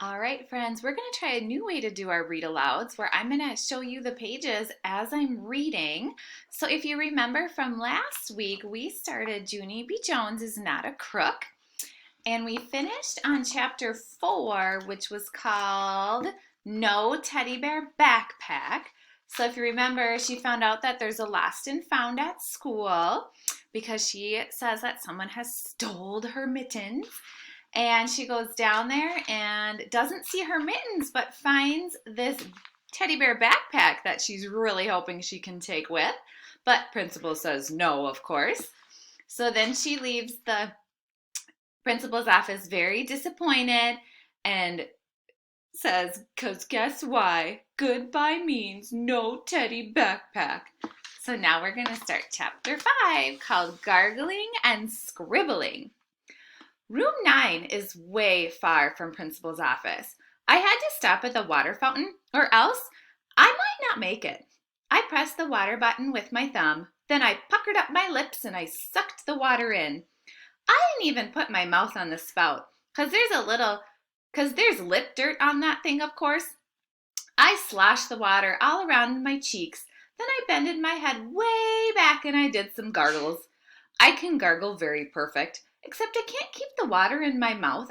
All right, friends, we're going to try a new way to do our read alouds where I'm going to show you the pages as I'm reading. So if you remember from last week, we started Junie B. Jones is Not a Crook. And we finished on chapter 4, which was called No Teddy Bear Backpack. So if you remember, she found out that there's a lost and found at school because she says that someone has stole her mittens. And she goes down there and doesn't see her mittens, but finds this teddy bear backpack that she's really hoping she can take with. But principal says no, of course. So then she leaves the principal's office very disappointed and says, because guess why? Goodbye means no teddy backpack. So now we're going to start chapter 5 called Gargling and Scribbling. Room 9 is way far from principal's office. I had to stop at the water fountain or else I might not make it. I pressed the water button with my thumb, then I puckered up my lips and I sucked the water in. I didn't even put my mouth on the spout because there's lip dirt on that thing, of course. I sloshed the water all around my cheeks, then I bended my head way back and I did some gargles. I can gargle very perfect, except I can't keep the water in my mouth,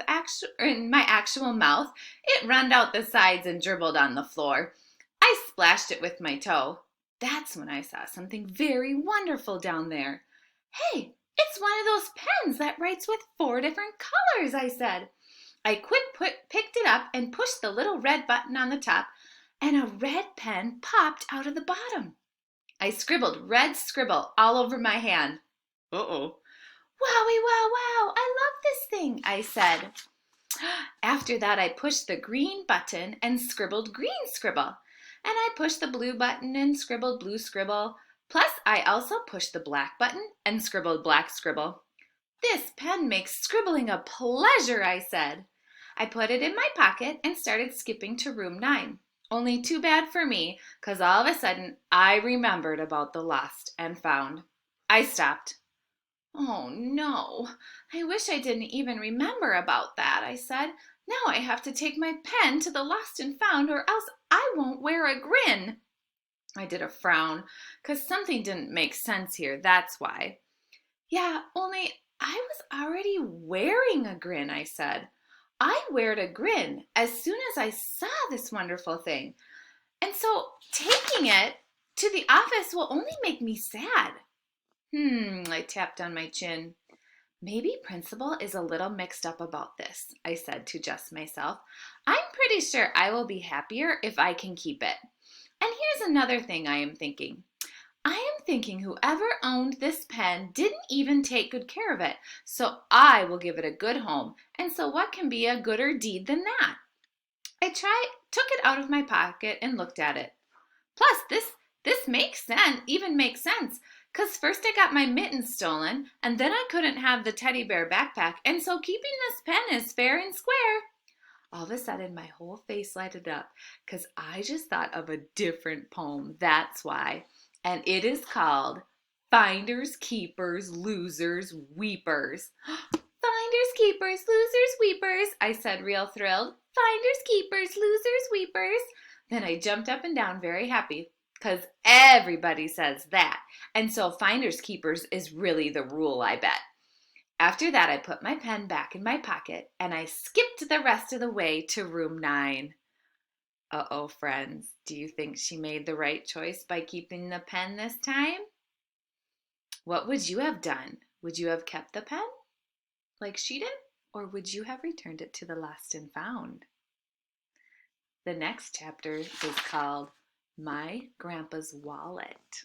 in my actual mouth. It runned out the sides and dribbled on the floor. I splashed it with my toe. That's when I saw something very wonderful down there. Hey, it's one of those pens that writes with 4 different colors, I said. I picked it up and pushed the little red button on the top, and a red pen popped out of the bottom. I scribbled red scribble all over my hand. Uh-oh. Wowie, wow, wow, I love this thing, I said. After that, I pushed the green button and scribbled green scribble. And I pushed the blue button and scribbled blue scribble. Plus, I also pushed the black button and scribbled black scribble. This pen makes scribbling a pleasure, I said. I put it in my pocket and started skipping to room 9. Only too bad for me, 'cause all of a sudden I remembered about the lost and found. I stopped. Oh no, I wish I didn't even remember about that, I said. Now I have to take my pen to the lost and found or else I won't wear a grin. I did a frown, 'cause something didn't make sense here, that's why. Yeah, only I was already wearing a grin, I said. I weared a grin as soon as I saw this wonderful thing. And so taking it to the office will only make me sad. I tapped on my chin. Maybe Principal is a little mixed up about this, I said to just myself. I'm pretty sure I will be happier if I can keep it. And here's another thing I am thinking. I am thinking whoever owned this pen didn't even take good care of it, so I will give it a good home. And so what can be a gooder deed than that? Took it out of my pocket and looked at it. Plus, this even makes sense, because first I got my mittens stolen, and then I couldn't have the teddy bear backpack, and so keeping this pen is fair and square. All of a sudden, my whole face lighted up, because I just thought of a different poem, that's why. And it is called Finders, Keepers, Losers, Weepers. Finders, keepers, losers, weepers, I said real thrilled. Finders, keepers, losers, weepers. Then I jumped up and down very happy because everybody says that. And so finders, keepers is really the rule, I bet. After that, I put my pen back in my pocket and I skipped the rest of the way to room 9. Uh-oh, friends, do you think she made the right choice by keeping the pen this time? What would you have done? Would you have kept the pen like she did? Or would you have returned it to the lost and found? The next chapter is called My Grandpa's Wallet.